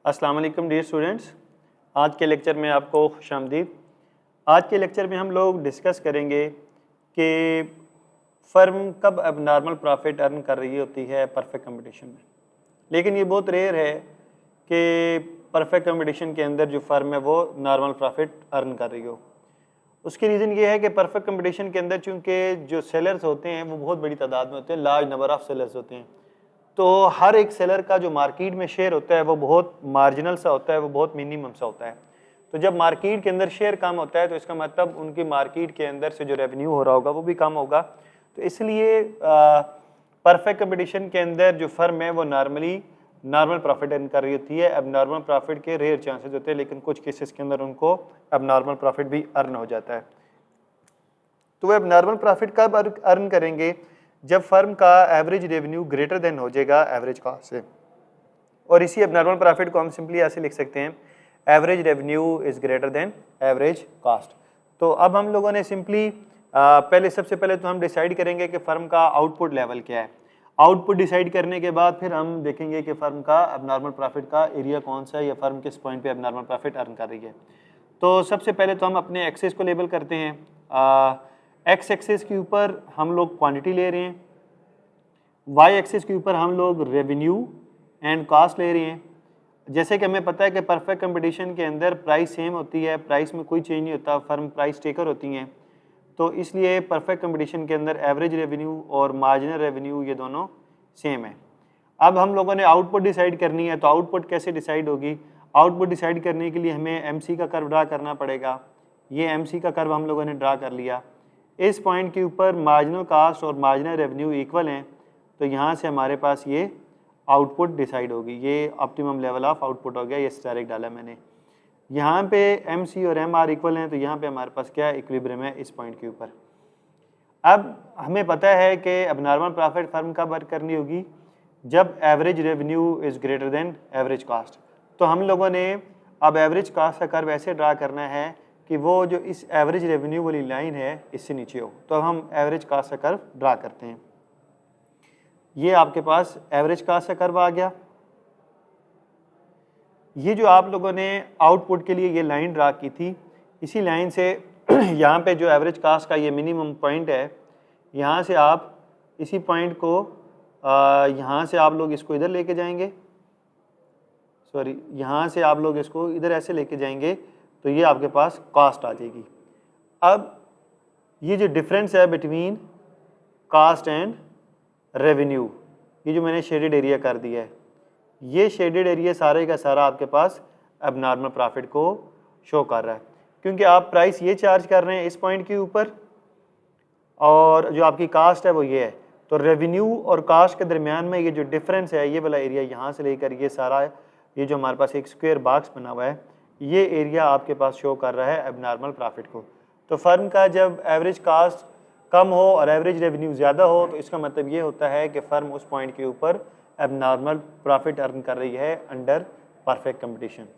अस्सलाम वालेकुम dear students, आज के लेक्चर में आपको खुशामदीद। आज के लेक्चर में हम लोग डिस्कस करेंगे कि फ़र्म कब एबनॉर्मल प्रॉफिट अर्न कर रही होती है परफेक्ट कंपटीशन में। लेकिन ये बहुत रेयर है कि परफेक्ट कंपटीशन के अंदर जो फ़र्म है वो नॉर्मल प्रॉफिट अर्न कर रही हो। उसकी रीज़न ये है कि परफेक्ट कंपटीशन के अंदर चूँकि जो सेलर्स होते हैं वो बहुत बड़ी तादाद में होते हैं, लार्ज नंबर ऑफ़ सेलर्स होते हैं, तो हर एक सेलर का जो मार्केट में शेयर होता है वो बहुत मार्जिनल सा होता है, वो बहुत मिनिमम सा होता है। तो जब मार्केट के अंदर शेयर कम होता है तो इसका मतलब उनकी मार्केट के अंदर से जो रेवेन्यू हो रहा होगा वो भी कम होगा। तो इसलिए परफेक्ट कंपटीशन के अंदर जो फर्म है वो नॉर्मल प्रॉफिट अर्न कर रही होती है। एबनॉर्मल प्रॉफिट के रेयर चांसेस होते हैं, लेकिन कुछ केसेस के अंदर उनको एबनॉर्मल प्रॉफिट भी अर्न हो जाता है। तो वो एबनॉर्मल प्रॉफिट कब अर्न करेंगे? जब फर्म का एवरेज रेवेन्यू ग्रेटर देन हो जाएगा एवरेज कॉस्ट से। और इसी एबनॉर्मल प्रॉफिट को हम सिंपली ऐसे लिख सकते हैं, average revenue is greater than average cost. तो अब हम लोगों ने सिंपली सबसे पहले तो हम डिसाइड करेंगे कि फर्म का आउटपुट लेवल क्या है। आउटपुट डिसाइड करने के बाद फिर हम देखेंगे कि फर्म का एबनॉर्मल प्रॉफिट का एरिया कौन सा है या फर्म किस पॉइंट पे एबनॉर्मल प्रॉफिट अर्न कर रही है। तो सबसे पहले तो हम अपने एक्सेस को लेबल करते हैं। एक्स एक्सेस के ऊपर हम लोग क्वांटिटी ले रहे हैं, वाई एक्सेस के ऊपर हम लोग रेवेन्यू एंड कॉस्ट ले रहे हैं। जैसे कि हमें पता है कि परफेक्ट कंपटीशन के अंदर प्राइस सेम होती है, प्राइस में कोई चेंज नहीं होता, फर्म प्राइस टेकर होती हैं। तो इसलिए परफेक्ट कंपटीशन के अंदर एवरेज रेवेन्यू और मार्जिनल रेवेन्यू ये दोनों सेम है। अब हम लोगों ने आउटपुट डिसाइड करनी है, तो आउटपुट कैसे डिसाइड होगी? आउटपुट डिसाइड करने के लिए हमें एमसी का कर्व ड्रा करना पड़ेगा। ये एमसी का कर्व हम लोगों ने ड्रा कर लिया। इस पॉइंट के ऊपर मार्जिनल कास्ट और मार्जिनल रेवेन्यू इक्वल हैं, तो यहाँ से हमारे पास ये आउटपुट डिसाइड होगी। ये ऑप्टिमम लेवल ऑफ आउटपुट हो गया, ये स्टेरिक डाला मैंने। यहाँ पे एम सी और एम आर इक्वल हैं, तो यहाँ पे हमारे पास क्या इक्विलिब्रियम है इस पॉइंट के ऊपर। अब हमें पता है कि एबनॉर्मल प्रॉफिट फर्म कब अर्न करनी होगी? जब average revenue is greater than average cost. तो हम लोगों ने अब एवरेज कॉस्ट का कर्व ऐसे ड्रा करना है कि वो जो इस एवरेज रेवेन्यू वाली लाइन है इससे नीचे हो। तो हम एवरेज कॉस्ट का कर्व ड्रा करते हैं। ये आपके पास एवरेज कॉस्ट का कर्व आ गया। ये जो आप लोगों ने आउटपुट के लिए ये लाइन ड्रा की थी, इसी लाइन से यहाँ पे जो एवरेज कास्ट का ये मिनिमम पॉइंट है, यहाँ से आप इसी पॉइंट को यहाँ से आप लोग इसको इधर लेके जाएंगे, यहाँ से आप लोग इसको इधर ऐसे लेके जाएंगे, तो ये आपके पास कास्ट आ जाएगी। अब ये जो डिफरेंस है बिटवीन कास्ट एंड रेवेन्यू, ये जो मैंने शेडेड एरिया कर दिया है, ये शेडेड एरिया सारे का सारा आपके पास एबनॉर्मल प्रॉफिट को शो कर रहा है, क्योंकि आप प्राइस ये चार्ज कर रहे हैं इस पॉइंट के ऊपर और जो आपकी कास्ट है वो ये है। तो रेवेन्यू और कास्ट के दरमियान में ये जो डिफरेंस है, ये वाला एरिया यहाँ से लेकर ये सारा, ये जो हमारे पास एक स्क्वायर बॉक्स बना हुआ है, ये एरिया आपके पास शो कर रहा है एबनॉर्मल प्रॉफिट को। तो फर्म का जब एवरेज कास्ट कम हो और एवरेज रेवेन्यू ज़्यादा हो, तो इसका मतलब ये होता है कि फ़र्म उस पॉइंट के ऊपर एबनॉर्मल प्रॉफिट अर्न कर रही है अंडर परफेक्ट कंपटीशन।